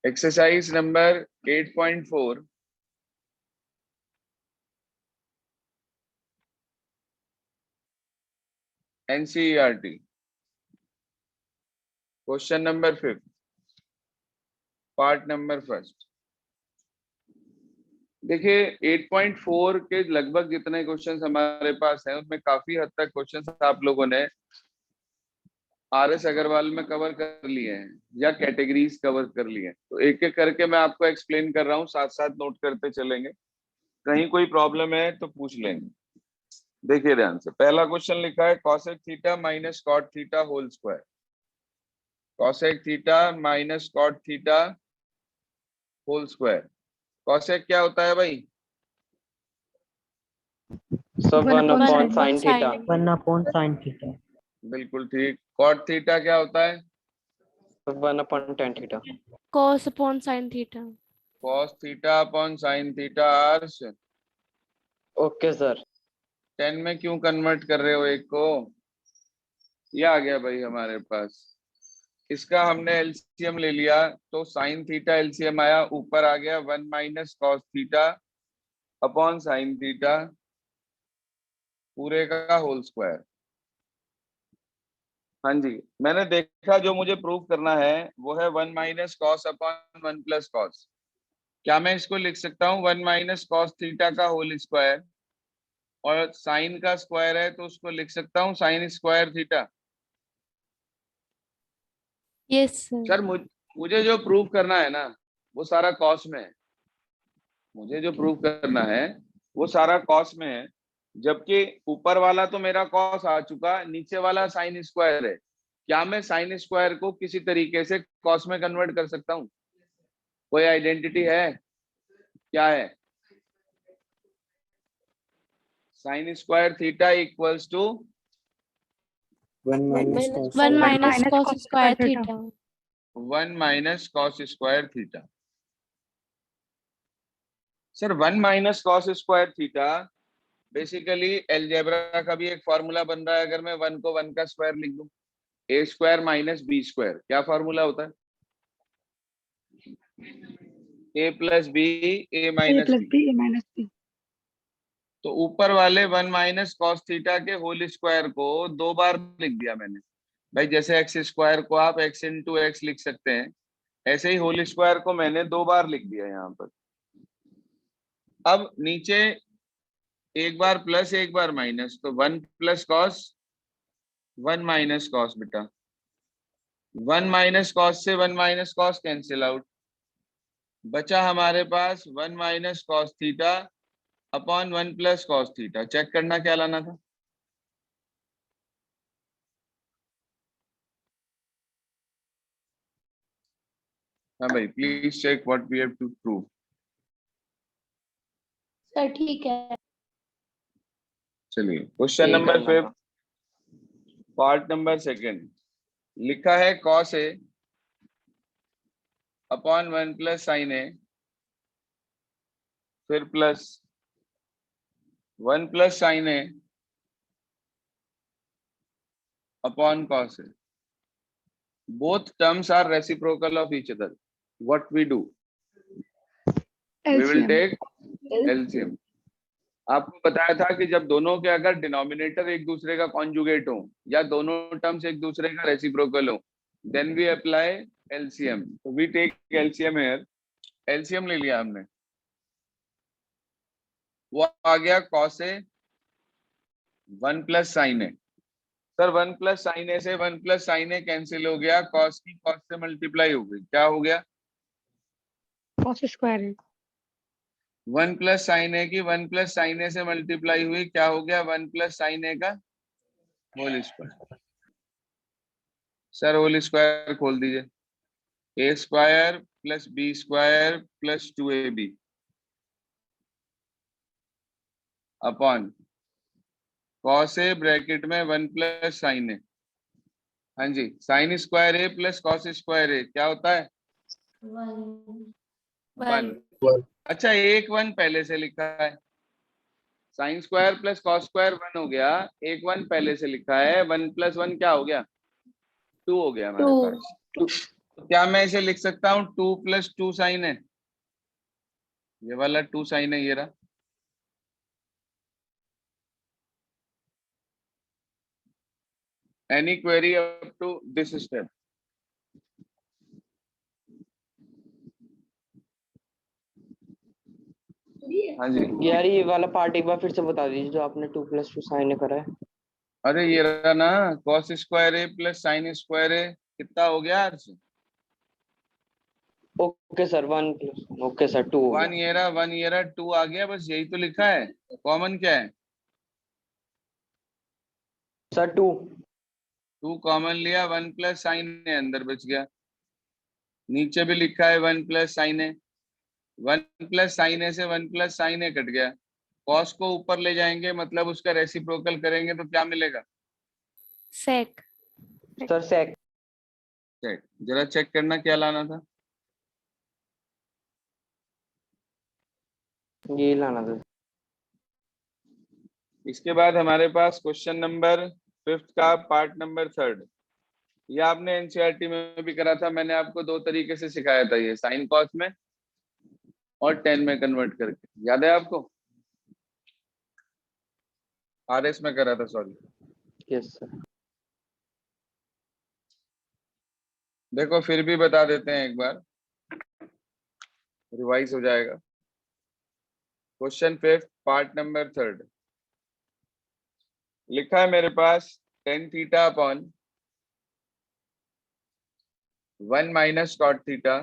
Exercise number 8.4 NCERT question number 5 part number first. देखिए 8.4 के लगभग जितने क्वेश्चंस हमारे पास हैं उसमें काफी हद तक क्वेश्चंस आप लोगों ने आरएस अग्रवाल में कवर कर लिए हैं या कैटेगरीज कवर कर लिए हैं। तो एक एक करके मैं आपको एक्सप्लेन कर रहा हूँ, साथ साथ नोट करते चलेंगे, कहीं कोई प्रॉब्लम है तो पूछ लेंगे। देखिए ध्यान से, पहला क्वेश्चन लिखा है cosec theta minus cot theta whole square. Cosec theta minus cot theta whole square. Cosec क्या होता है भाई? सब 1/sin थीटा। 1/sin theta. बिल्कुल ठीक। कॉट थीटा क्या होता है? 1/tan theta. cos/sin theta. Cos theta upon sine theta. आर्स ओके सर। 10 में क्यों कन्वर्ट कर रहे हो एक को? ये आ गया भाई हमारे पास। इसका हमने एलसीएम ले लिया तो साइन थीटा एलसीएम आया, ऊपर आ गया 1 minus cos theta upon sine theta पूरे का होल स्क्वायर। हाँ जी, मैंने देखा जो मुझे प्रूव करना है वो है 1 minus cos upon 1 plus cos. क्या मैं इसको लिख सकता हूँ 1 माइनस कॉस थीटा का होल स्क्वायर, और साइन का स्क्वायर है तो उसको लिख सकता हूँ sign square theta. Yes sir. Sir मुझे जो प्रूव करना है ना वो सारा कॉस में है। मुझे जो प्रूव करना है वो सारा कॉस में है, जबकि ऊपर वाला तो मेरा कॉस आ चुका, नीचे वाला साइन स्क्वायर है। क्या मैं साइन स्क्वायर को किसी तरीके से कॉस में कन्वर्ट कर सकता हूँ? कोई आइडेंटिटी है? क्या है? Sine square theta equals to 1 minus 1 minus cos square theta. 1 minus cos square theta. Sir 1 minus cos square theta basically algebra का भी एक फॉर्मूला बन रहा है। अगर मैं 1 को 1 का स्क्वायर लिख दूं, ए स्क्वायर माइनस बी स्क्वायर, क्या फॉर्मूला होता है? ए प्लस बी ए माइनस बी। तो ऊपर वाले 1 माइनस कॉस थीटा के होल स्क्वायर को 2 बार लिख दिया मैंने भाई। जैसे एक्स स्क्वायर को आप एक्स इंटू एक्स लिख सकते हैं, ऐसे ही होल स्क्वायर को मैंने 2 बार लिख दिया यहाँ पर। अब नीचे एक बार प्लस एक बार माइनस, तो 1 प्लस कॉस 1 माइनस कॉस बेटा। 1 माइनस कॉस से 1 माइनस कॉस कैंसिल आउट, बचा हमारे पास 1 minus cos theta upon 1 plus cos theta. Check करना क्या लाना था? हाँ भाई, please check what we have to prove. Sir ठीक है। चलिए question number 5 part number second. लिखा है cos A upon 1 plus sine A, फिर plus 1 plus sine A upon cos A. Both terms are reciprocal of each other. What we do? We will take LCM. आपको बताया था कि जब दोनों के अगर डिनोमिनेटर एक दूसरे का कॉन्जुगेट हो या दोनों टर्म्स एक दूसरे का रेसिप्रोकल हो, देन वी अप्लाई एलसीएम। तो we take LCM here. LCM ले लिया हमने, वो आ गया cos A 1 plus sine A. Sir 1 plus sine A से 1 प्लस साइन ए कैंसिल हो गया, कॉस की कॉस से मल्टीप्लाई हो गई, क्या हो गया? कॉस स्क्वायर है। 1 प्लस साइन ए की 1 प्लस साइन ए से मल्टीप्लाई हुई, क्या हो गया? 1 प्लस साइन ए का whole square. Sir whole square खोल दीजिए। A square plus B square plus 2ab upon cos A bracket में 1 प्लस साइन ए। हाँ जी, sine square A plus cos square A क्या होता है? 1। अच्छा, एक 1 पहले से लिखा है। Sine square plus cos square 1 हो गया, एक 1 पहले से लिखा है। 1 प्लस 1 क्या हो गया? 2 हो गया हमारे पास। तो क्या मैं इसे लिख सकता हूँ 2 + 2 साइन है, ये वाला 2 साइन है ये रहा। Any query up to this step? हाँ जी। यार ये वाला पार्ट एक बार फिर से बता दीजिए जो आपने 2 + 2 साइन करा है। अरे ये रहा ना, cos square A plus sign square ए, कितना हो गया अर्श? ओके सर 1 ओके सर 2 हो वन गया। ये रहा, 1 ये रहा, 2 आ गया, बस यही तो लिखा है। कॉमन क्या है? सर 2। 2 कॉमन लिया, 1 प्लस साइन है अंदर बच गया। नीचे भी लिखा है 1 प्लस साइन है, 1 प्लस साइन है से 1 प्लस साइन है कट गया। कॉस को ऊपर ले जाएंगे मतलब उसका रेसिप्रोकल करेंगे तो क्या मिलेगा? sec sir sec. चेक, जरा चेक करना क्या लाना था। ये लाना था। इसके बाद हमारे पास क्वेश्चन नंबर 5 का पार्ट नंबर 3। ये आपने एनसीईआरटी में भी करा था, मैंने आपको 2 तरीके से सिखाया था, ये साइन कॉस में और 10 में कन्वर्ट करके, याद है आपको? आरएस में करा था, सॉरी। Yes sir. देखो फिर भी बता देते हैं एक बार, रिवाइज हो जाएगा। क्वेश्चन 5 पार्ट नंबर 3 लिखा है मेरे पास tan theta upon 1 minus cot theta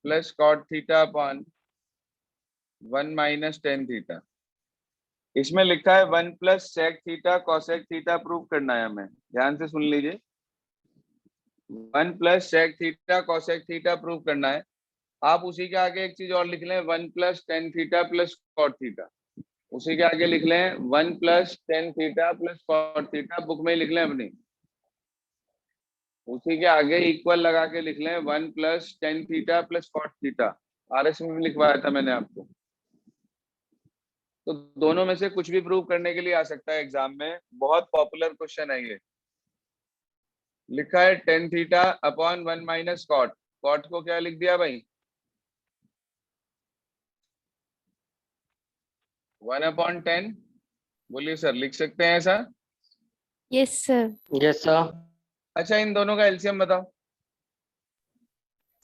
plus cot theta upon 1 minus tan theta. इसमें लिखा है 1 plus sec theta cosec theta prove करना है हमें, ध्यान से सुन लीजिए। 1 plus sec theta cosec theta prove करना है। आप उसी के आगे एक चीज और लिख लें, 1 plus tan theta plus cot theta. उसी के आगे लिख लें 1 plus tan theta plus cot theta, book में ही लिख लें अपनी। उसी के आगे इक्वल लगा के लिख लें 1 plus tan theta plus cot theta. RS में भी लिखवाया था मैंने आपको। तो दोनों में से कुछ भी प्रूव करने के लिए आ सकता है एग्जाम में, बहुत पॉपुलर क्वेश्चन है ये। लिखा है tan theta upon 1 minus cot, cot को क्या लिख दिया भाई? 1/10। बोलिए सर, लिख सकते हैं ऐसा? yes sir yes sir. अच्छा इन दोनों का एलसीएम बताओ।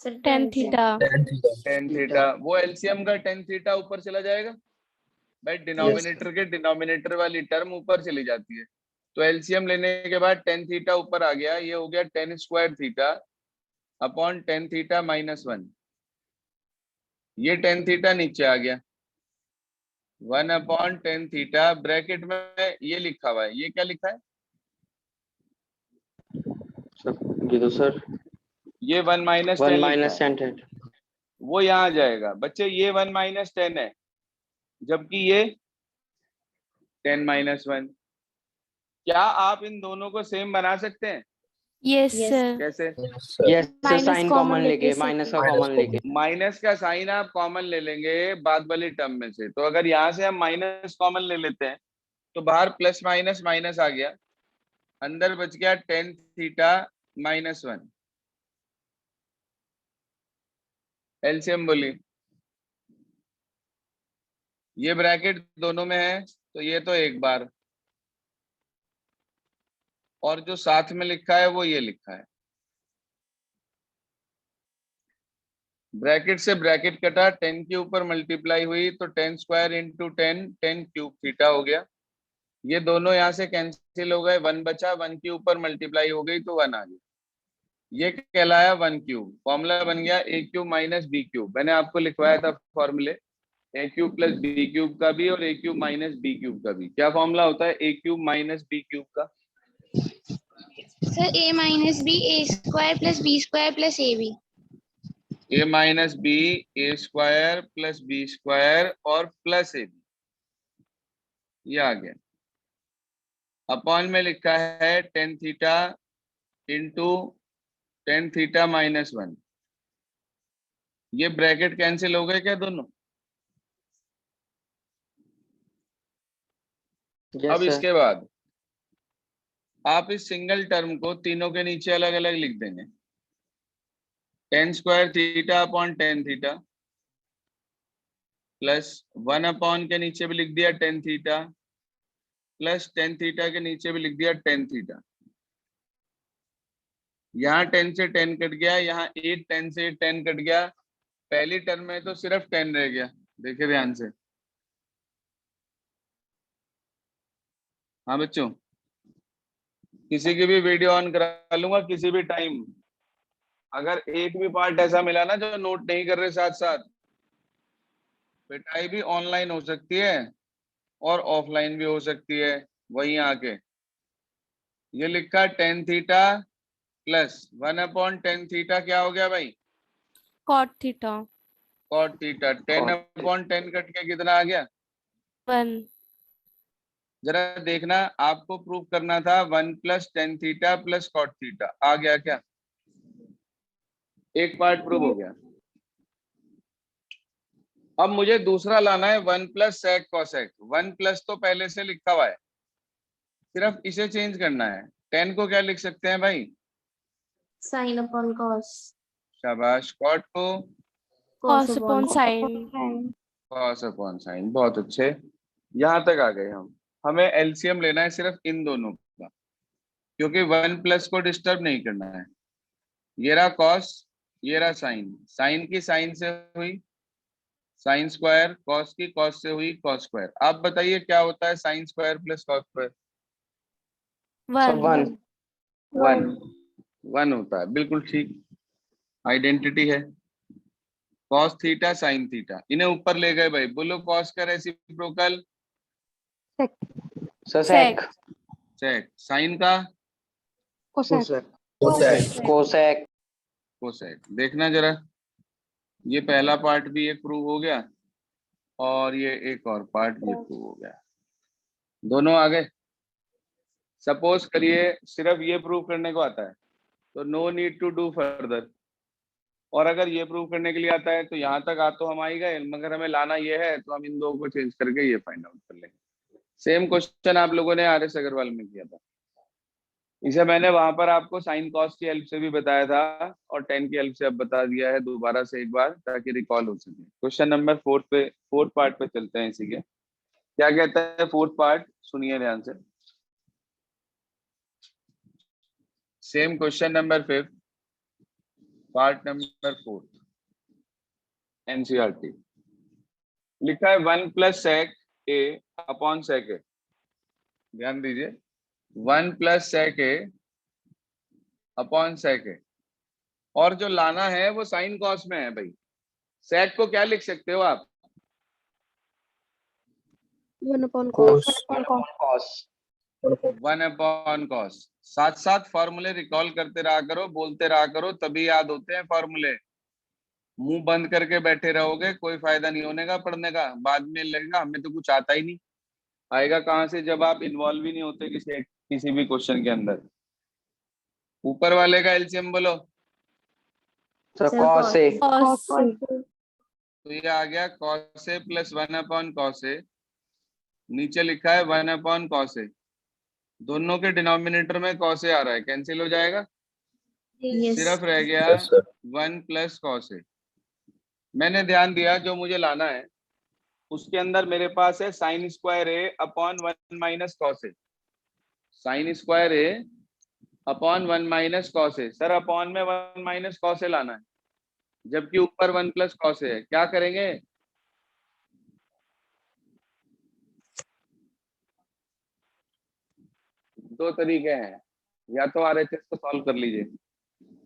tan theta tan थीटा, वो एलसीएम का tan थीटा ऊपर चला जाएगा भाई, डिनोमिनेटर के डिनोमिनेटर वाली टर्म ऊपर चली जाती है। तो एलसीएम लेने के बाद tan थीटा ऊपर आ गया, ये हो गया tan square theta upon tan theta minus 1। ये tan थीटा नीचे आ गया, 1/tan थीटा, ब्रैकेट में ये लिखा हुआ है, ये क्या लिखा है? ये तो सर ये 1 माइनस 1 10 माइनस लिखा है, 10 वो यहाँ आ जाएगा बच्चे। ये 1 माइनस 10 है, जबकि ये 10 माइनस 1। क्या आप इन दोनों को सेम बना सकते हैं? yes sir कैसे? Yes sir Minus sine common common लेके लेके माइनस का second. कॉमन लेके। माइनस का साइन आप कॉमन ले लेंगे बाद वाली टर्म में से, तो अगर यहाँ से हम माइनस कॉमन ले लेते हैं तो बाहर प्लस माइनस माइनस आ गया, अंदर बच गया tan थीटा माइनस 1। एलसीएम बोलिए। ये ब्रैकेट दोनों में है तो ये तो एक बार, और जो साथ में लिखा है वो ये लिखा है। ब्रैकेट से ब्रैकेट कटा, 10 के ऊपर मल्टीप्लाई हुई तो tan square into 10 tan cube theta हो गया। ये दोनों यहाँ से कैंसिल हो गए, 1 बचा, 1 के ऊपर मल्टीप्लाई हो गई तो 1 आ गया। ये कहलाया 1 क्यूब। फॉर्मूला बन गया a cube minus B cube. मैंने आपको लिखवाया था फॉर्मूले, a cube plus B cube का भी और a cube minus B cube का भी। क्या फॉर्मूला होता है a cube minus B cube का? Sir a minus B A square plus B square plus A B. a minus B A square plus B square और plus A B, ये आ गया। अपॉन में लिखा है tan theta into tan theta minus 1। ये bracket cancel हो गए क्या दोनों? अब यस सर। इसके बाद आप इस सिंगल टर्म को तीनों के नीचे अलग अलग लिख देंगे। Ten square theta upon tan theta plus 1 upon के नीचे भी लिख दिया ten theta plus tan theta के नीचे भी लिख दिया टेन थीटा। यहाँ 10 से 10 कट गया, यहाँ 8 10 से 10 कट गया, पहली टर्म में तो सिर्फ 10 रह गया। देखिए ध्यान से। हाँ बच्चों, किसी की भी वीडियो ऑन करा लूंगा किसी भी टाइम। अगर एक भी पार्ट ऐसा मिला ना जो नोट नहीं कर रहे साथ साथ, पिटाई भी ऑनलाइन हो सकती है और ऑफलाइन भी हो सकती है वहीं आके। ये लिखा tan theta plus 1 upon tan theta क्या हो गया भाई? cot theta cot theta. 10 upon 10 cut के कितना आ गया? 1 जरा देखना, आपको प्रूव करना था 1 plus tan theta plus cot theta. आ गया क्या? एक पार्ट प्रूव हो गया। अब मुझे दूसरा लाना है 1 प्लस सेक कॉसेक। 1 प्लस तो पहले से लिखा हुआ है, सिर्फ इसे चेंज करना है। 10 को क्या लिख सकते हैं भाई? Sine upon cos. शाबाश। कॉट को cos upon sin cos upon sign. बहुत अच्छे, यहां तक आ गए हम। हमें एलसीएम लेना है सिर्फ इन दोनों का, क्योंकि 1 प्लस को डिस्टर्ब नहीं करना है। ये रहा कॉस, ये रहा साइन। साइन की साइन से हुई साइन स्क्वायर, कॉस की कॉस से हुई कॉस स्क्वायर। आप बताइए क्या होता है sine square plus cos square? 1 one. One होता है, बिल्कुल ठीक, आइडेंटिटी है। कॉस थीटा साइन थीटा, इन्हें ऊपर ले गए भाई। बोलो कॉस का रेसिप्रोकल सेक। सेक। साइन का कोसेक कोसेक। कोसेक। देखना जरा, ये पहला पार्ट भी एक प्रूव हो गया और ये एक और पार्ट भी प्रूव हो गया। दोनों आ गए। सपोज करिए सिर्फ ये प्रूव करने को आता है तो no need to do further, और अगर ये प्रूव करने के लिए आता है तो यहाँ तक आ तो हम आ ही गए, मगर हमें लाना ये है तो हम इन दो को चेंज करके ये फाइंड आउट कर लेंगे। सेम क्वेश्चन आप लोगों ने आर एस अग्रवाल में किया था। इसे मैंने वहां पर आपको साइन कॉस की हेल्प से भी बताया था और 10 की हेल्प से अब बता दिया है दोबारा से एक बार, ताकि रिकॉल हो सके। क्वेश्चन नंबर 4 पे, फोर्थ पार्ट पे चलते हैं इसी के। क्या कहता है फोर्थ पार्ट? सुनिए ध्यान से। Same question number 5 part number 4 NCERT. लिखा है 1 प्लस सेक ए अपॉन सेक ए। ध्यान दीजिए, 1 प्लस सेक ए अपॉन सेक ए, और जो लाना है वो साइन कॉस में है भाई। सेक को क्या लिख सकते हो आप? 1 upon कॉस। 1 upon cos. साथ साथ फॉर्मूले रिकॉल करते रहा करो, बोलते रहा करो, तभी याद होते हैं फॉर्मूले। मुंह बंद करके बैठे रहोगे कोई फायदा नहीं होने का पढ़ने का। बाद में लगेगा हमें तो कुछ आता ही नहीं। आएगा कहाँ से जब आप इन्वॉल्व ही नहीं होते किसी भी क्वेश्चन के अंदर। ऊपर वाले का एलसीएम बोलो। Cos A. cos तो ये आ गया कॉस ए प्लस 1 अपॉन कॉस ए। नीचे लिखा है 1 अपॉन कॉस ए। दोनों के डिनोमिनेटर में कॉस ए आ रहा है, कैंसिल हो जाएगा। सिर्फ रह गया 1 प्लस कॉस ए। मैंने ध्यान दिया जो मुझे लाना है उसके अंदर मेरे पास है साइन स्क्वायर ए अपॉन 1 माइनस कॉस ए। साइन स्क्वायर ए अपॉन 1 माइनस कॉस ए। सर अपॉन में 1 माइनस कॉस ए लाना है, जबकि ऊपर 1 प्लस कॉस ए है। क्या करेंगे? दो तरीके हैं, या तो आरएचएस को सॉल्व कर लीजिए,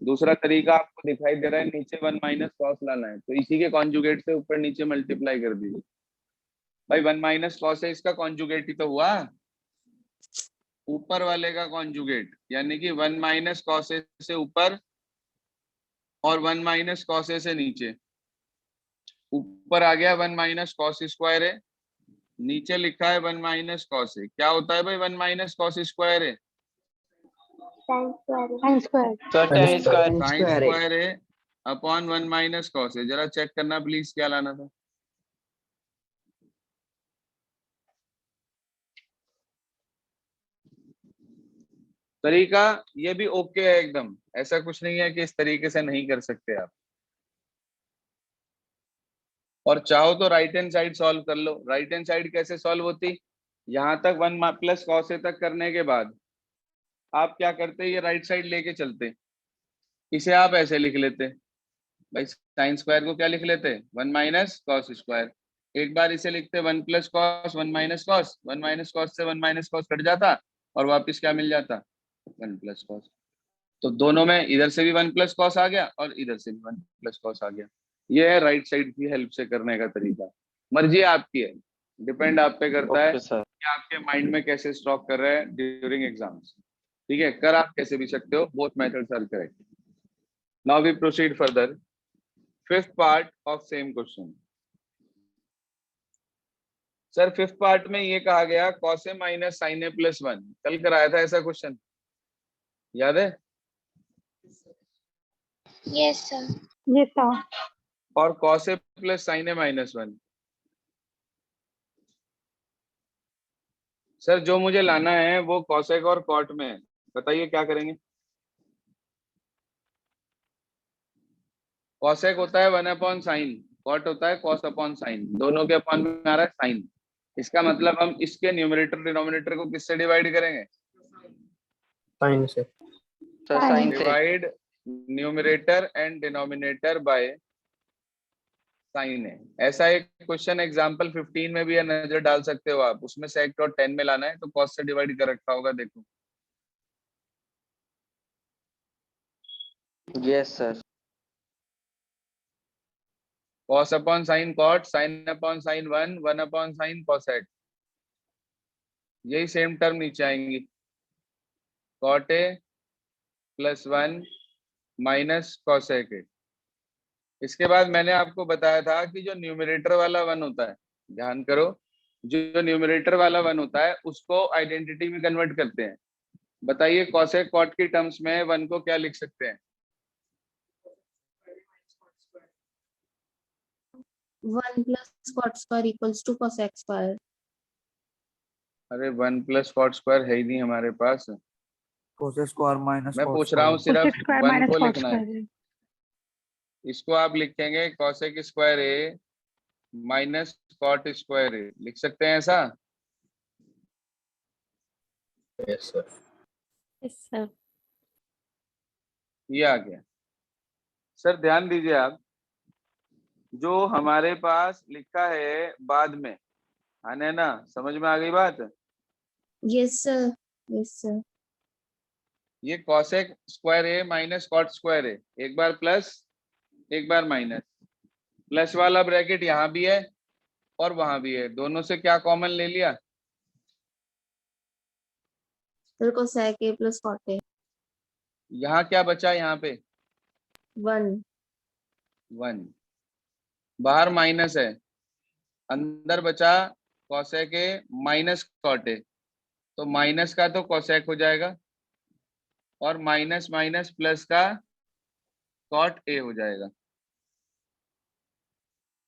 दूसरा तरीका आपको दिखाई दे रहा है नीचे 1 माइनस कॉस लाना है तो इसी के कॉन्जुगेट से ऊपर नीचे मल्टीप्लाई कर दीजिए। भाई 1 माइनस कॉस है, इसका कॉन्जुगेट ही तो हुआ, ऊपर वाले का कॉन्जुगेट, यानी कि 1 माइनस कॉस ए से ऊपर और 1 माइनस कॉस ए से नीचे। ऊपर आ गया 1 माइनस कॉस स्क्वायर है, नीचे लिखा है 1 माइनस कॉस ए। क्या होता है भाई 1 माइनस कॉस स्क्वायर है? Sine square tan sine square A. Square है अपॉन 1 माइनस कॉस ए। जरा चेक करना प्लीज क्या लाना था। तरीका ये भी ओके है एकदम, ऐसा कुछ नहीं है कि इस तरीके से नहीं कर सकते आप। और चाहो तो राइट हैंड साइड सॉल्व कर लो। राइट हैंड साइड कैसे सॉल्व होती, यहां तक 1 प्लस कॉस ए तक करने के बाद आप क्या करते, ये राइट साइड लेके चलते, इसे आप ऐसे लिख लेते भाई, साइन स्क्वायर को क्या लिख लेते, 1 माइनस कॉस स्क्वायर। एक बार इसे लिखते 1 plus cos 1 minus cos, 1 minus cos से 1 माइनस कॉस कट जाता और वापस क्या मिल जाता, 1 प्लस कॉस। तो दोनों में इधर से भी 1 प्लस कॉस आ गया और इधर से भी 1 प्लस कॉस आ गया। ये है राइट साइड की हेल्प से करने का तरीका। मर्जी आपकी है, डिपेंड आप पे करता है ओके सर। कि आपके माइंड में कैसे स्टॉक कर रहे हैं ड्यूरिंग एग्जाम्स। ठीक है, कर आप कैसे भी सकते हो, both methods are correct. Now we proceed further, fifth part of same question. Sir fifth part में ये कहा गया cos A minus sine A plus 1, कल कराया था ऐसा क्वेश्चन, याद है? Yes, sir. ये था। और cos A plus sine A minus 1। Sir जो मुझे लाना है वो कॉसेक और कॉट में है, बताइए क्या करेंगे। कॉसेक होता है 1 अपॉन साइन, कॉट होता है कॉस अपॉन साइन, दोनों के अपॉन में आ रहा है साइन। इसका मतलब हम इसके न्यूमरेटर डिनोमिनेटर को किससे डिवाइड करेंगे, साइन से। सर साइन से। Divide numerator and denominator by sine है। ऐसा एक क्वेश्चन एग्जांपल 15 में भी है, नजर डाल सकते हो आप, उसमें सेक और 10 में लाना है तो कॉस से डिवाइड कर रखा होगा, देखो। Yes sir. Cos upon sine cot, sine upon sine 1, 1 upon sine cosec, यही सेम टर्म नीचे आएंगी, cot A plus 1 minus cosec A. इसके बाद मैंने आपको बताया था कि जो न्यूमरेटर वाला 1 होता है, ध्यान करो, जो न्यूमरेटर वाला 1 होता है उसको आइडेंटिटी में कन्वर्ट करते हैं। बताइए कॉसेक कॉट की टर्म्स में 1 को क्या लिख सकते हैं? 1 plus cot square equals to cosec square. अरे 1 प्लस कॉट स्क्वायर है ही नहीं हमारे पास, cos स्क्वायर माइनस मैं पूछ रहा हूँ सिर्फ कोसेक स्क्वायर 1 माइनस को कॉट लिखना है। स्क्वायर है। इसको आप लिखेंगे कॉसेक स्क्वायर ए माइनस कॉट स्क्वायर ए, लिख सकते हैं ऐसा? Yes sir. Yes, sir. ये आ गया। सर ध्यान दीजिए आप, जो हमारे पास लिखा है बाद में, आने ना, समझ में आ गई बात? Yes sir. Yes sir. ये कॉसेक स्क्वायर ए माइनस कॉट स्क्वायर ए, एक बार प्लस एक बार माइनस, प्लस वाला ब्रैकेट यहाँ भी है और वहां भी है, दोनों से क्या कॉमन ले लिया, Sir cosec a plus cot a. यहाँ क्या बचा, यहाँ पे 1. 1, बाहर माइनस है, अंदर बचा cosec A minus cot A, तो माइनस का तो कॉसेक हो जाएगा और माइनस माइनस प्लस का कॉट ए हो जाएगा।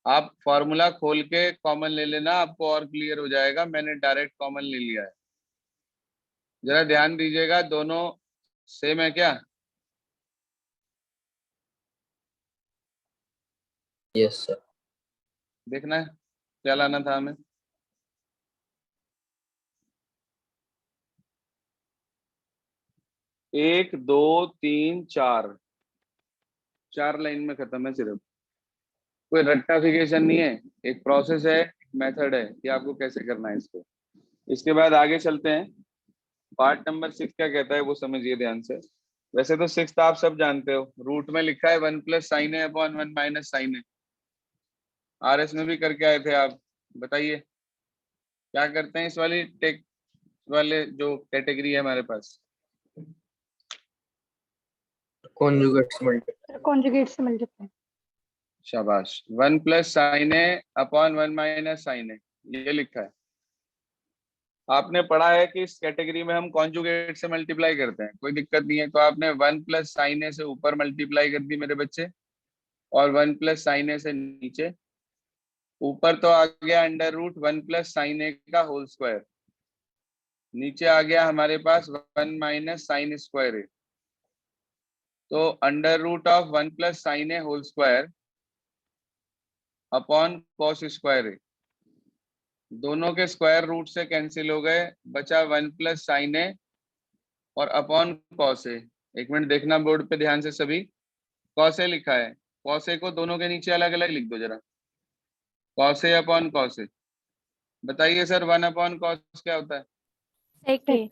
आप फॉर्मूला खोल के कॉमन ले लेना, आपको और क्लियर हो जाएगा, मैंने डायरेक्ट कॉमन ले लिया है। जरा ध्यान दीजिएगा, दोनों सेम है क्या? Yes sir. देखना है क्या लाना था हमें। एक दो तीन चार, 4 लाइन में खत्म है सिर्फ, कोई रट्टाफिकेशन नहीं है, एक प्रोसेस है, मेथड है कि आपको कैसे करना है इसको। इसके बाद आगे चलते हैं, पार्ट नंबर 6 क्या कहता है वो समझिए ध्यान से। वैसे तो 6 आप सब जानते हो, रूट में लिखा है 1 plus sine A upon 1 minus sine A, RS में भी करके आए थे आप। बताइए क्या करते हैं इस वाली टेक वाले जो कैटेगरी है हमारे पास, कॉन्जुगेट से मल्टीप्लाई। कॉन्जुगेट से मल्टीप्लाई। शाबाश। 1 plus sine A upon 1 minus sine ए, ये लिखा है। आपने पढ़ा है कि इस कैटेगरी में हम कॉन्जुगेट से मल्टीप्लाई करते हैं, कोई दिक्कत नहीं है। तो आपने 1 प्लस साइन ए से ऊपर मल्टीप्लाई कर दी मेरे बच्चे, और 1 प्लस साइन ए से नीचे, ऊपर तो आ गया under root 1 plus sine A का होल स्क्वायर, नीचे आ गया हमारे पास 1 माइनस साइन स्क्वायर ए, तो under root of 1 plus sine A whole square upon cos square A, दोनों के स्क्वायर रूट से कैंसिल हो गए, बचा 1 प्लस साइन ए और अपॉन कॉस ए। एक मिनट देखना बोर्ड पे ध्यान से सभी, कॉस ए लिखा है, कॉस ए को दोनों के नीचे अलग अलग लिख दो जरा, कॉस ए अपॉन कॉस ए। बताइए सर 1 अपॉन कॉस क्या होता है? सेक ए,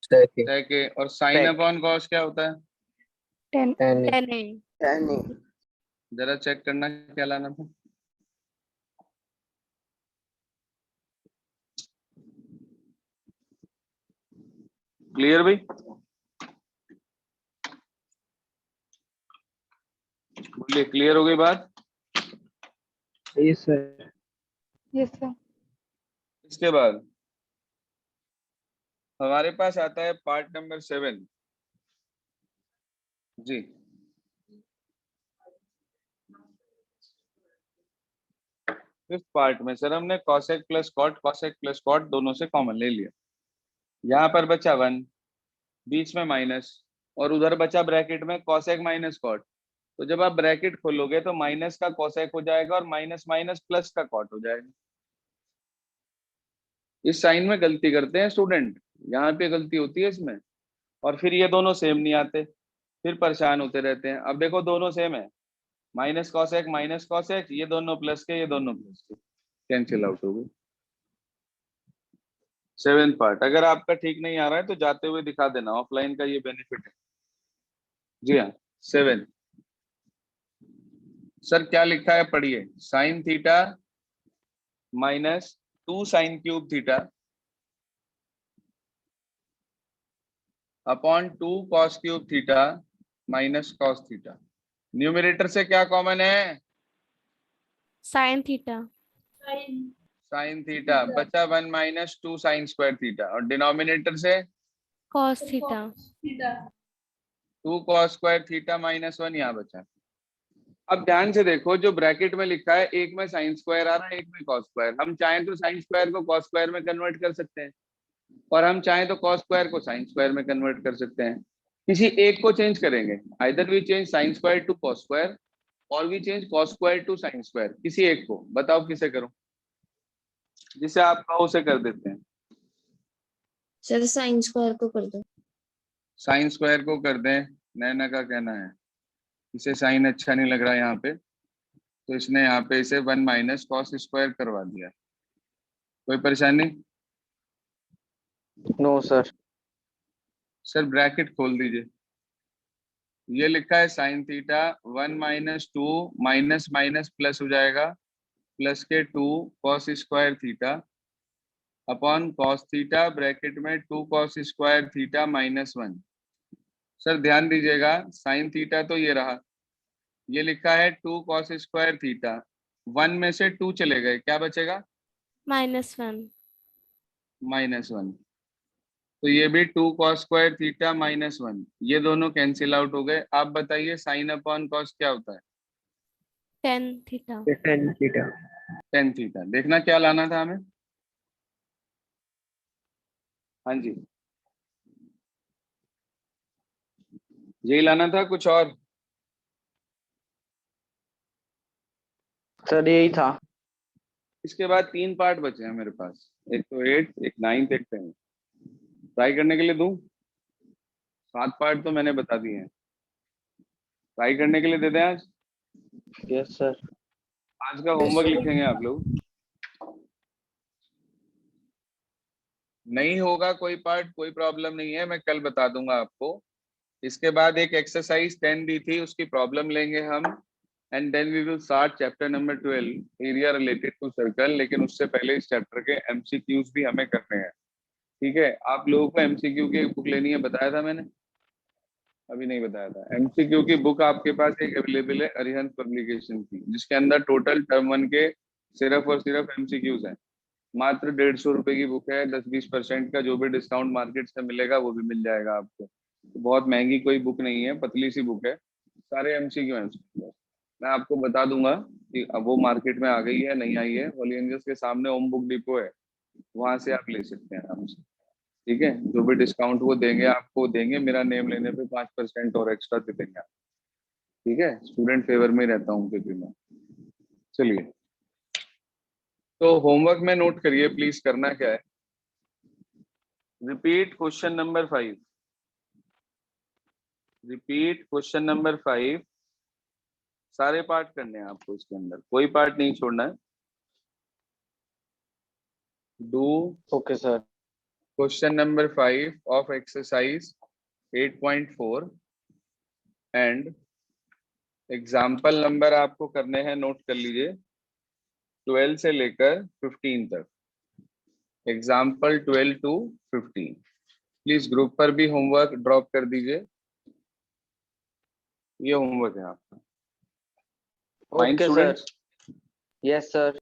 सेक ए। और साइन Sec. अपॉन कॉस क्या होता है? 10 टेन ए। जरा चेक करना क्या लाना था। क्लियर भाई? बोलिए, क्लियर हो गई बात? Yes sir. Yes sir. इसके बाद हमारे पास आता है पार्ट नंबर 7 जी। इस पार्ट में सर हमने cosec plus cot, cosec plus cot दोनों से कॉमन ले लिया। यहाँ पर बचा 1, बीच में माइनस, और उधर बचा ब्रैकेट में कॉसेक माइनस कॉट। तो जब आप ब्रैकेट खोलोगे तो माइनस का कॉसेक हो जाएगा और माइनस माइनस प्लस का कॉट हो जाएगा। इस साइन में गलती करते हैं स्टूडेंट, यहाँ पे गलती होती है इसमें, और फिर ये दोनों सेम नहीं आते, फिर परेशान होते रहते हैं। अब देखो दोनों सेम है, माइनस कॉसेक, ये दोनों प्लस के, ये दोनों प्लस के, कैंसिल आउट हो गए। 7th पार्ट अगर आपका ठीक नहीं आ रहा है तो जाते हुए दिखा देना, ऑफलाइन का ये बेनिफिट है। जी हाँ 7 सर क्या लिखा है पढ़िए, sine theta minus 2 sine cube theta upon 2 cos cube theta minus cos theta. Numerator से क्या कॉमन है? Sine theta. साइन थीटा, बचा 1 माइनस 2 साइन स्क्वायर थीटा, और डिनोमिनेटर से cos theta. 2 cos square theta minus 1 यहाँ बचा। अब ध्यान से देखो, जो ब्रैकेट में लिखा है एक में साइन स्क्वायर आ रहा है, एक में कॉस स्क्वायर। हम चाहें तो साइन स्क्वायर को कॉस स्क्वायर में कन्वर्ट कर सकते हैं, और हम चाहें तो कॉस स्क्वायर को साइन स्क्वायर में कन्वर्ट कर सकते हैं। किसी एक को चेंज करेंगे, either we change sine square to cos square और we change cos square to sine square. किसी एक को बताओ किसे करूं, जिसे आप कहो उसे कर देते हैं। सर साइन स्क्वायर को कर दो। साइन स्क्वायर को कर दें, नैना का कहना है इसे साइन अच्छा नहीं लग रहा यहाँ पे, तो इसने यहाँ पे इसे 1 माइनस कॉस स्क्वायर करवा दिया। कोई परेशानी? No sir. सर ब्रैकेट खोल दीजिए, ये लिखा है sine theta 1 minus 2 minus minus plus हो जाएगा, प्लस के 2 cos square theta upon cos theta, bracket में 2 cos square theta minus 1। Sir ध्यान दीजिएगा, साइन थीटा तो ये रहा, ये लिखा है 2 कॉस स्क्वायर थीटा, 1 में से 2 चले गए, क्या बचेगा? -1। -1। तो ये भी 2 कॉस स्क्वायर थीटा -1, ये दोनों कैंसिल आउट हो गए। आप बताइए साइन अपॉन कॉस क्या होता है? Tan theta. Tan theta. देखना क्या लाना था हमें। हाँ जी, यही लाना था, कुछ और? सर यही था। इसके बाद 3 पार्ट बचे हैं मेरे पास, एक तो 8, एक 9, एक 10। ट्राई करने के लिए दूं? 7 पार्ट तो मैंने बता दिए हैं, ट्राई करने के लिए दे दें आज? Yes sir. आज का होमवर्क लिखेंगे आप लोग। नहीं होगा कोई पार्ट, कोई प्रॉब्लम नहीं है, मैं कल बता दूंगा आपको। इसके बाद एक एक्सरसाइज 10 दी थी, उसकी प्रॉब्लम लेंगे हम, and then we will start chapter number 12 area related to circle. लेकिन उससे पहले इस चैप्टर के एमसीक्यूज भी हमें करने हैं, ठीक है? आप लोगों को एमसीक्यू की बुक लेनी है, बताया था मैंने? अभी नहीं बताया था। एमसीक्यू की बुक आपके पास एक अवेलेबल है अरिहंत पब्लिकेशन की, जिसके अंदर टोटल टर्म 1 के सिर्फ और सिर्फ एमसीक्यूज हैं। मात्र 150 रुपए की बुक है, 10-20% का जो भी डिस्काउंट मार्केट से मिलेगा वो भी मिल जाएगा आपको। तो बहुत महंगी कोई बुक नहीं है, पतली सी बुक है, सारे एमसीक्यू हैं। मैं आपको बता दूंगा कि अब वो मार्केट में आ गई है नहीं आई है। होली एंजल्स के सामने ओम बुक डिपो है, वहां से आप ले सकते हैं आराम से। ठीक है, जो भी डिस्काउंट वो देंगे आपको देंगे, मेरा नेम लेने पे 5% और एक्स्ट्रा दे देंगे आप। ठीक है, स्टूडेंट फेवर में रहता हूँ क्योंकि मैं। चलिए, तो होमवर्क में नोट करिए प्लीज, करना क्या है, repeat question number 5, repeat question number 5, सारे पार्ट करने हैं आपको, इसके अंदर कोई पार्ट नहीं छोड़ना है। Do okay sir. Question number 5 of exercise 8.4 and example number आपको करने हैं, नोट कर लीजिए, 12 से लेकर 15 तक, एग्जाम्पल 12 to 15। प्लीज ग्रुप पर भी होमवर्क ड्रॉप कर दीजिए, ये होमवर्क है आपका। Okay sir. Yes sir.